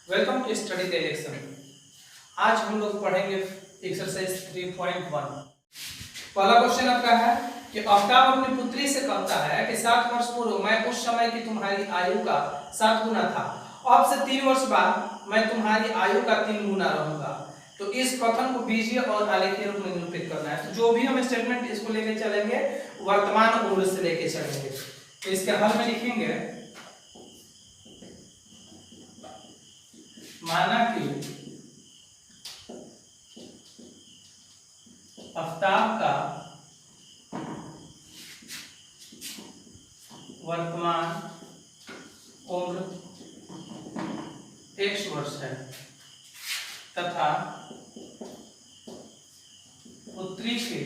Welcome to study direction. आज हम लोग पढ़ेंगे एक्सरसाइज 3.1। पहला क्वेश्चन आपका है कि आफ्ताब अपनी पुत्री से कहता है कि 7 वर्ष पूर्व मैं उस समय की तुम्हारी आयु का 7 गुना था, अब से 3 वर्ष बाद मैं तुम्हारी आयु का 3 गुना रहूंगा। तो इस कथन को बीजीय और आलेखीय रूप में निरूपित करना है। तो जो भी हम स्टेटमेंट इसको लेके चलेंगे वर्तमान उम्र से लेके चलेंगे। तो इसके हल में लिखेंगे माना कि आफ्ताब का वर्तमान उम्र x वर्ष है तथा पुत्री के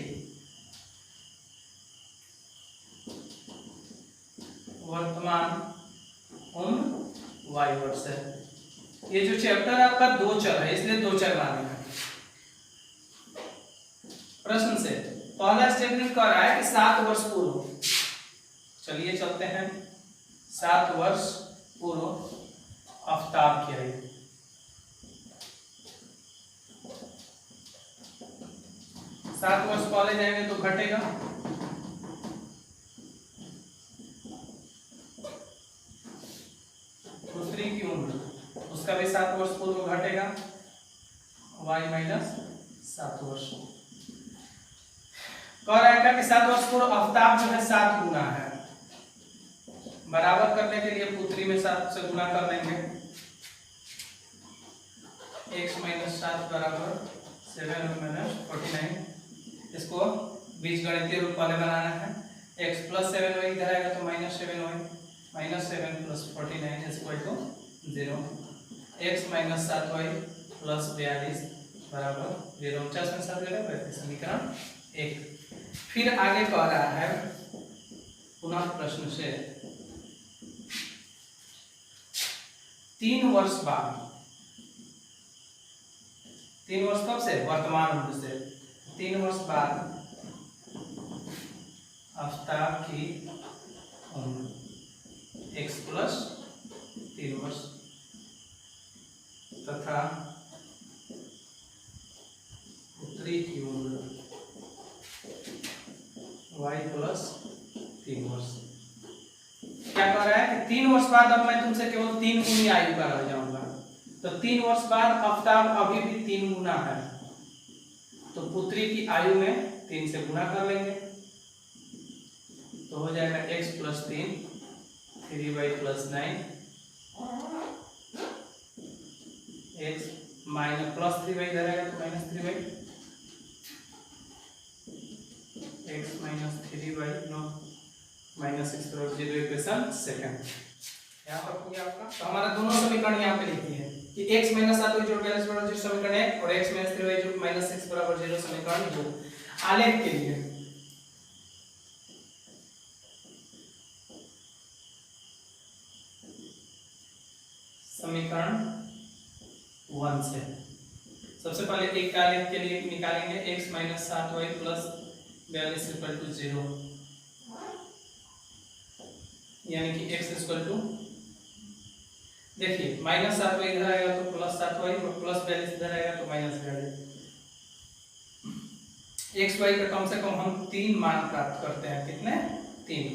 वर्तमान उम्र y वर्ष है। ये जो चैप्टर आपका 2 चर है इसलिए 2 चर मानेगा। प्रश्न से पहला स्टेटमेंट कह रहा है कि 7 वर्ष पूर्व, चलिए चलते हैं। 7 वर्ष पूर्व आफ्ताब की आयु, सात वर्ष पहले जाएंगे तो घटेगा, पुत्री की उम्र उसका भी 7 वर्ष पूर्व घटेगा, y माइनस 7 वर्ष। कह रहा है कि 7 वर्ष पूर्व आफ्ताब जो है 7 गुना है। बराबर करने के लिए पुत्री में 7 से गुना कर लेंगे। x माइनस 7 बराबर 7 माइनस 49। इसको बीजगणितीय रूप वाले बनाना है। x प्लस 7y इधर आएगा तो minus 7y, minus 7 plus 49 equal to 0। x minus 7y plus 42 बराबर 0। 49 में 7 गया तो समीकरण 1। फिर आगे कह रहा है पुनः प्रश्न से 3 वर्ष बाद, 3 वर्ष कब से? वर्तमान उम्र से। 3 वर्ष बाद आफ्ताब की उम्र x प्लस 3 वर्ष तथा पुत्री की उम्र y प्लस 3 वर्ष। क्या कह रहा है कि 3 वर्ष बाद अब मैं तुमसे केवल 3 गुनी आयु का रह जाऊंगा। तो 3 वर्ष बाद आफ्ताब अभी भी 3 गुना है, तो पुत्री की आयु में 3 से गुना कर लेंगे तो हो जाएगा x plus 3, 3y plus 9, x minus plus 3y इधर आएगा तो minus 3y, x minus 3y no minus 6 बराबर 0। इक्वेशन सेकंड यहाँ पर किया आपका। तो हमारा दोनों समीकरण यहाँ पे लिखी है कि x माइनस 7y जोड़ 42 बराबर 0 समीकरण 1 और x माइनस 3y जोड़ माइनस 6 बराबर 0 समीकरण 2। आलेख के लिए समीकरण 1 से सबसे पहले एक का आलेख के लिए निकालेंगे x minus 7y plus 42 equal to 0, यानी कि x इक्वल टू, देखिए माइनस 7y इधर आएगा तो प्लस 7y और प्लस 42 इधर आएगा तो माइनस 42। x y का कम से कम हम 3 मान प्राप्त करते हैं। कितने? 3।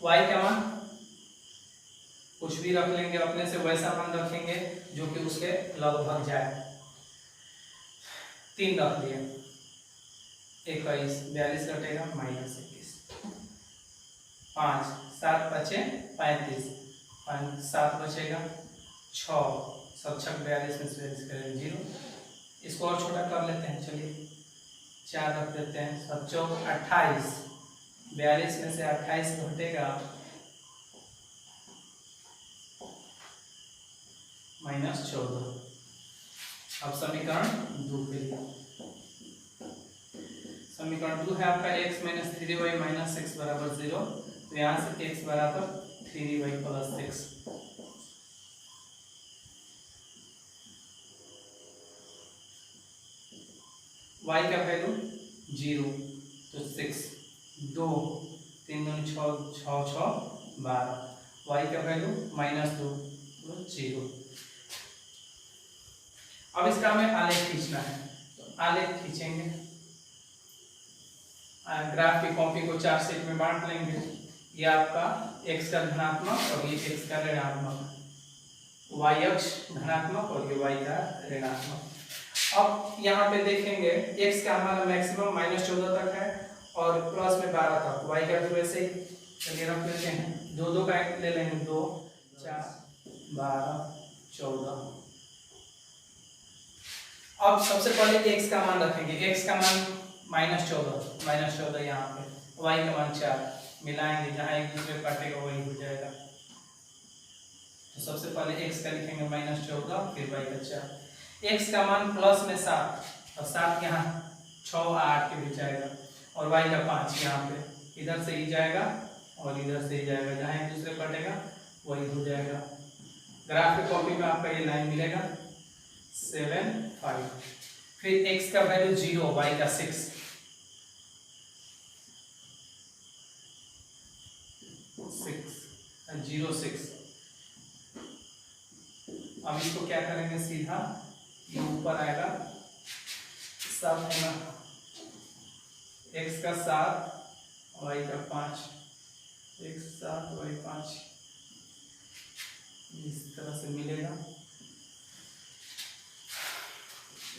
y का मान कुछ भी रख लेंगे, अपने से वैसा मान रखेंगे जो कि उसके लगभग जाए। 3 रख दिए, 21, 42 घटेगा माइनस 21, 5, 7 बचे 35, 7 बचेगा 6, 7 42 में से 42 करेंगे 0। इसको और छोटा कर लेते हैं, चलिए 4 रख देते हैं, 7 4 28, 42 में से 28 घटेगा माइनस 14। अब समीकरण 2 के लिए समीकरण 2 है आपका x माइनस 3y माइनस 6 बराबर 0। तो यहाँ से x बराबर 3y प्लस 6, y का वैल्यू 0 तो 6, 2 3 2 6 6 6 12, y का वैल्यू -2 0। अब इसका हमें आलेख खींचना है, तो आलेख खींचेंगे। ग्राफ की कॉपी को 4 सेट में बांट लेंगे। ये आपका x का धनात्मक और ये x का ऋणात्मक, y अक्ष धनात्मक और ये y का ऋणात्मक। अब यहाँ पे देखेंगे x का हमारा मैक्सिमम -14 तक है और प्लस में 12 तक, y का भी वैसे ही। चलिए रख लेते हैं, दो दो का ले लेंगे, 2 4 12 14। अब सबसे पहले x का मान रखेंगे, x का मान -14 यहाँ पे, y का मान 4 मिलाएंगे, जहाँ एक दूसरे काटेगा वही हो जाएगा। तो सबसे पहले x का लिखेंगे -14, फिर y का 4। x का मान प्लस में 7 और 7 यहाँ 6 8 के बीच आएगा, और y का 5 यहाँ पे, इधर से ही जाएगा और इधर से ही जाएगा, जहाँ एक दूसरे कटेगा वही हो जाएगा। ग्राफ की कॉपी में आपका ये लाइन मिलेगा 7 5। फिर x का वैल्यू 0, y का 6, 0 6। अब इसको क्या करेंगे, सीधा ये ऊपर आएगा 7 है ना, x का 7 y का 5, x 7 y 5, इस तरह से मिलेगा।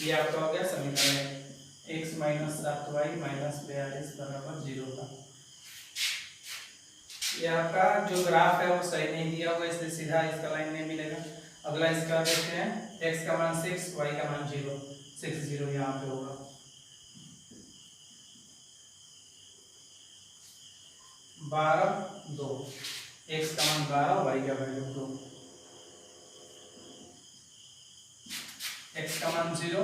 ये आपका हो गया समीकरण x - 7y - 42 बराबर 0 का। ये आपका जो ग्राफ है वो सही नहीं दिया हुआ, इसलिए सीधा इसका लाइन नहीं मिलेगा। अगला इसका देखते हैं, x का मान 6 y का मान 0, 6 0 यहाँ पे होगा। (12 2), x का मान 12, y का वैल्यू 2, x का मान 0,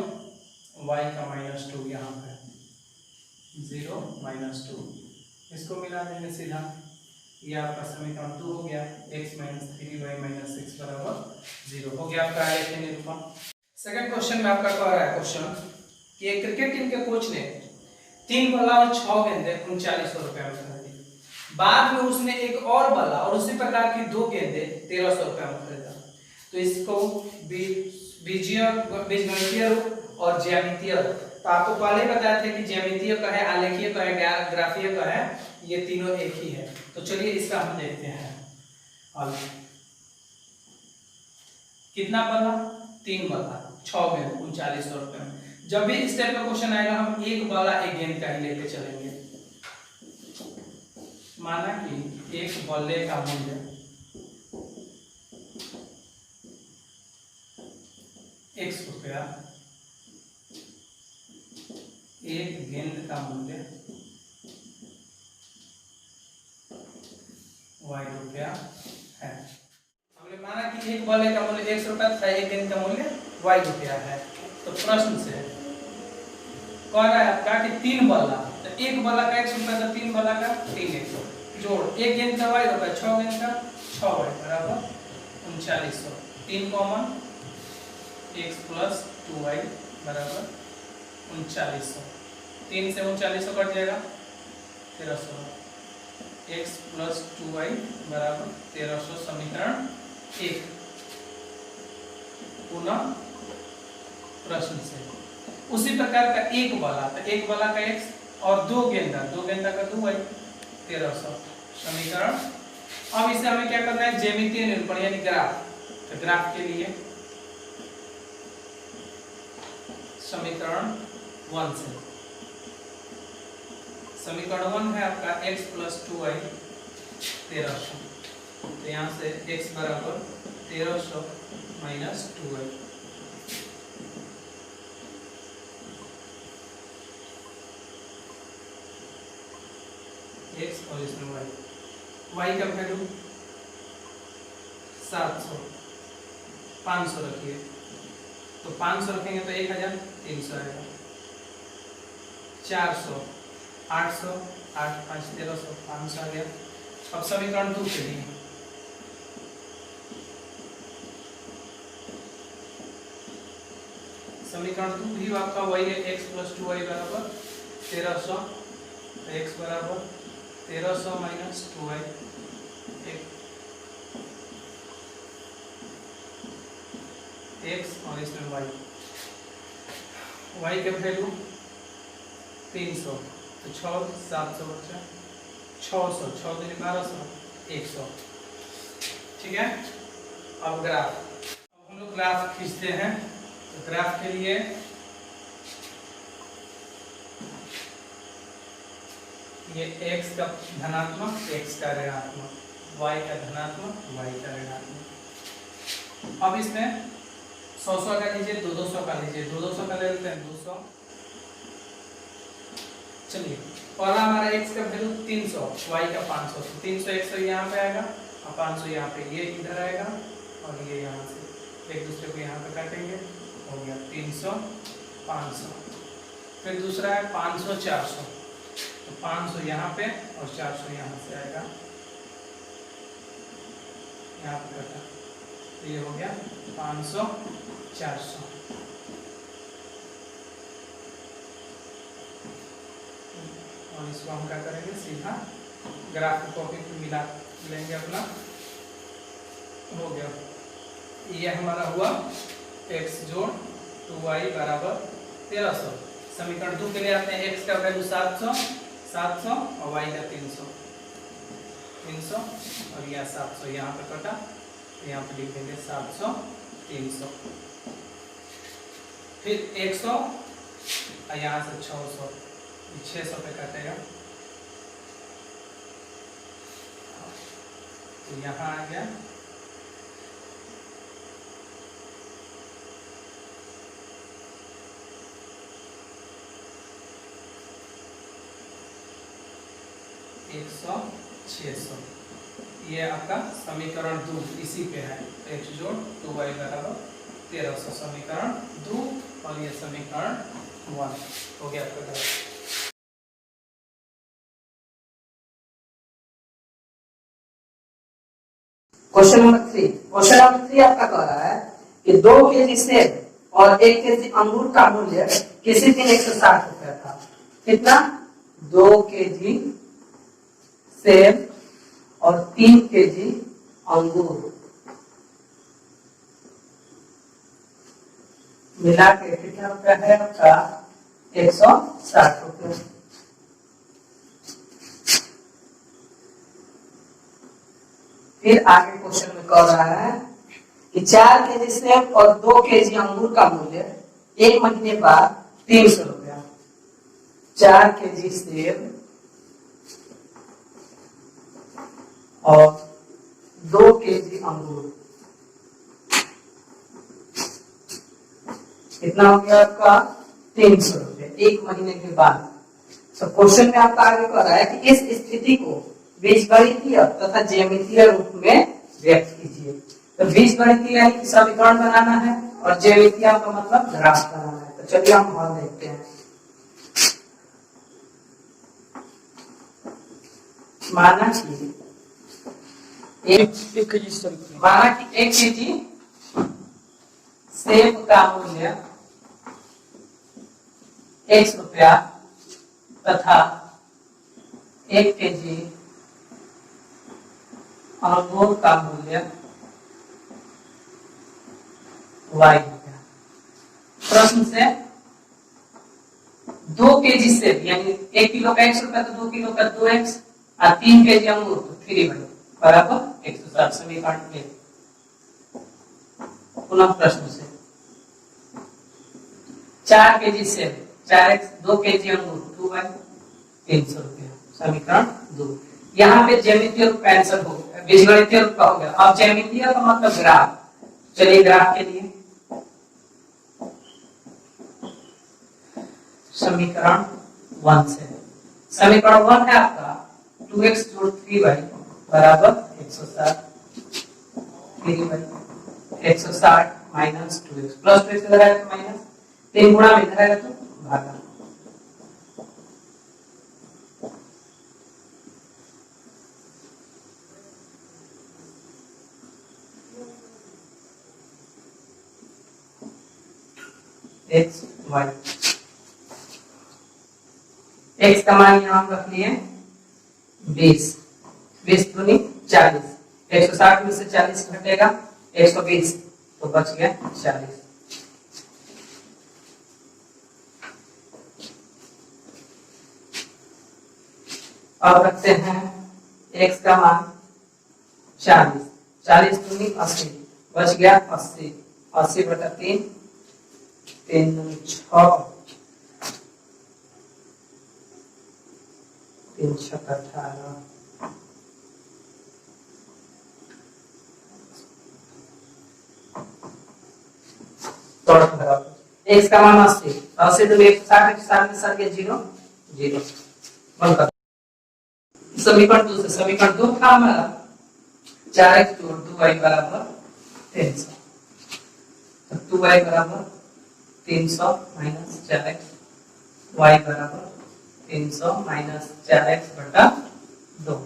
y का -2 यहाँ पे 0 -2, इसको मिला देंगे सीधा, ये आपका समीकरण 2 हो गया। x - 3y - 6 बराबर 0 हो गया आपका आलेख निरूपण। सेकंड क्वेश्चन में आपका कह रहा है क्वेश्चन कि एक क्रिकेट टीम के कोच ने 3 बल्ला और 6 गेंदें 3900 रुपए में खरीदी। बाद में उसने एक और बल्ला और उसी प्रकार की 2 गेंदें 1300 रुपए में खरीदा। तो इसको बीजगणितीय रूप और ज्यामितीय रूप, तो आपको पहले ही बताया था कि ज्यामितीय का है, आलेखीय का है, ग्राफीय का है, ये तीनों एक ही है। तो चलिए इसका हम देखते हैं हल। कितना बल्ला, 3 बल्ला 6 गेंद 3900 रुपए में। जब भी इस टाइप का क्वेश्चन आएगा हम एक बल्ला एक गेंद का ही लेके चलेंगे। माना कि एक बल्ले का मूल्य x रुपया, एक गेंद का मूल्य y रुपया है। हमने माना कि एक बल्ले का मूल्य x रुपया तथा एक गेंद का मूल्य y रुपया है। तो प्रश्न से कह रहा है आपका कि 3 बल्ला, तो एक बल्ला का x रुपया, तो 3 बल्ला का 3x जोड़, एक गेंद का y रुपया, 6 गेंद का 6y बराबर 3900। 3 कॉमन, x + 2y बराबर 3900। 3 से 3900 कट जाएगा 1300, x + 2y बराबर 1300 समीकरण 1। पुनः प्रश्न से उसी प्रकार का एक बल्ला, तो एक बल्ला का x और 2 गेंदा का 2y 1300 समीकरण। अब इसे हमें क्या करना है, ज्यामितीय निरूपण यानी ग्राफ। तो ग्राफ के लिए समीकरण 1 से, समीकरण 1 है आपका x + 2y 1300। तो यहाँ से x बराबर 1300 - 2y, x और इसमें y का वैल्यू 700, 500 रखिए, तो 500 रखेंगे तो 1300 आएगा, 400 800 8 5 1300 500 आ गया। अब समीकरण 2 के लिए समीकरण 2 भी आपका वही है, x + 2y बराबर 1300, x बराबर 1300 - 2y, x और इसमें y। y का वैल्यू 300, तो 6 700 बचा 600, 6 दूनी 1200, 100। ठीक है। अब ग्राफ, अब हम लोग ग्राफ खींचते हैं। तो ग्राफ के लिए ये x का धनात्मक, x का ऋणात्मक, y का धनात्मक, y का ऋणात्मक। अब इसमें 100 का लीजिए, 200 का लीजिए, 200 का ले लेते हैं 200। चलिए, पहला हमारा x का वैल्यू 300, y का 500, तो 300 100 यहाँ पे आएगा और 500 यहाँ पे, ये इधर आएगा और ये यहाँ से एक दूसरे को यहाँ पे काटेंगे, हो गया 300 500। फिर दूसरा है 500 400, तो 500 यहाँ पे और 400 यहाँ से आएगा, यहाँ पे कटा, तो ये हो गया 500 400। और इसको हम क्या करेंगे, सीधा ग्राफ की कॉपी पे मिला लेंगे अपना, हो गया। ये हमारा हुआ x जोड़ 2y बराबर 1300। समीकरण 2 के लिए आते हैं, x का वैल्यू 700 और y का 300 और यह 700 यहाँ पे कटा, यहाँ पे लिख देंगे 700 300। फिर 100 और यहाँ से 600, 600 पे कटेगा, तो यहाँ आ गया 100 600। ये आपका समीकरण 2 इसी पे है, x जोड़ 2y बराबर 1300, समीकरण 2 और ये समीकरण 1 हो गया आपका। क्वेश्चन नंबर 3 आपका कह रहा है कि 2 केजी सेब और 1 केजी अंगूर का मूल्य किसी दिन 160 रुपया था। कितना? 2 केजी सेब और 3 केजी अंगूर मिला के कितना रुपया है आपका? 160 रुपया। फिर आगे क्वेश्चन में कह रहा है कि 4 केजी सेब और 2 केजी अंगूर का मूल्य 1 महीने बाद 300 रुपया। 4 केजी सेब और 2 केजी अंगूर कितना हो गया आपका? 300 रुपये 1 महीने के बाद। तो क्वेश्चन में आपका आगे कह रहा है कि इस स्थिति को बीजगणितीय तथा ज्यामितीय रूप में व्यक्त कीजिए। तो बीजगणितीय यानी कि समीकरण बनाना है और ज्यामितीय का मतलब ग्राफ बनाना है। तो चलिए हम हल देखते हैं। माना कि 1 केजी सेब का मूल्य x रुपया तथा 1 केजी अंगूर का मूल्य y रुपया। प्रश्न से 2 केजी सेब यानी 1 किलो का 1 रुपया, तो 2 किलो का 2x और 3 केजी अंगूर तो 3y बराबर 160। समीकरण में पुनः प्रश्न से 4 केजी सेब 4x 2 केजी अंगूर 2y 300 रुपया। समीकरण 2। यहाँ पे ज्यामितीय रूप आंसर हो गया, बीजगणितीय रूप का हो गया। अब ज्यामितीय का मतलब ग्राफ। चलिए ग्राफ के लिए समीकरण 1 से। समीकरण 1 है आपका 2x जोड़ 3y बराबर 160। 160 माइनस 2x प्लस 2x इधर आएगा तो माइनस, 3 गुणा में इधर आएगा तो भागा। x y x का मान यहाँ हम रख लिए 20, 20 दूनी 40, 160 में से 40 घटेगा 120, तो बच गया 40। अब रखते हैं x का मान 40, 40 दूनी 80, बच गया 80, 80 बटा 3, 3 दूनी 6, 3 छक 18, x का मान 80, 80 दूनी 160, 60 में सर के 0, 0 बंद कर। समीकरण 2 से समीकरण 2 था हमारा 4x जोड़ 2y बराबर 300, तो 2y बराबर 300 माइनस 4x, y बराबर 300 माइनस 4x बटा 2।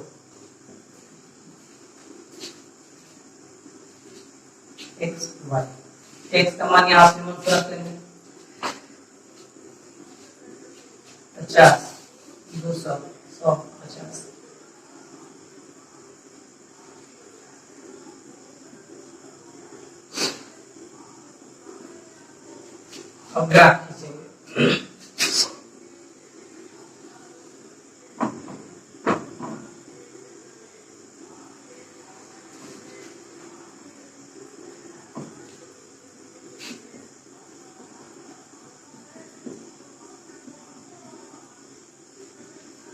x y, x का मान यहाँ से नोट रख लेंगे 50, 200, 100, 50। अब ग्राफ खींचेंगे।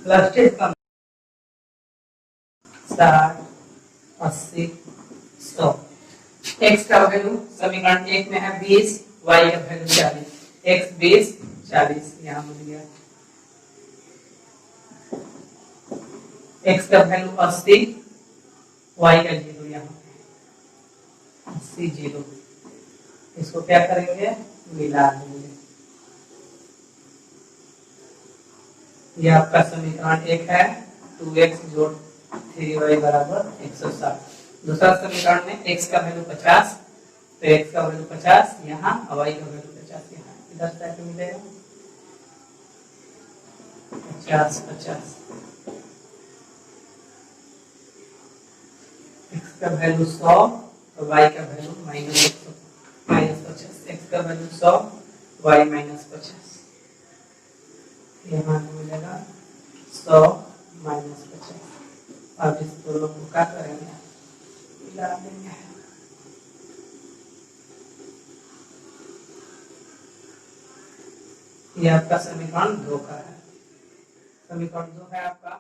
प्लास्टिक का 60, 80, 100। x का वैल्यू समीकरण 1 में है 20, y का वैल्यू 40, x 20, 40 यहाँ मिल गया। x का वैल्यू 80, y का 0 यहाँ 80, 0। इसको क्या करेंगे, मिला देंगे। ये आपका समीकरण 1 है, 2x जोड़ 3y बराबर 160। दूसरा समीकरण में x का वैल्यू 50, तो x का वैल्यू 50 यहाँ, y का वैल्यू 50 यहाँ, इधर से आके मिलेगा 50, 50। x का वैल्यू 100, तो y का वैल्यू -50, x का वैल्यू 100, y -50, यहाँ मिलेगा 100 -50। अब इस दोनों को क्या करेंगे, मिला देंगे। ये आपका समीकरण 2 का है, समीकरण 2 है आपका।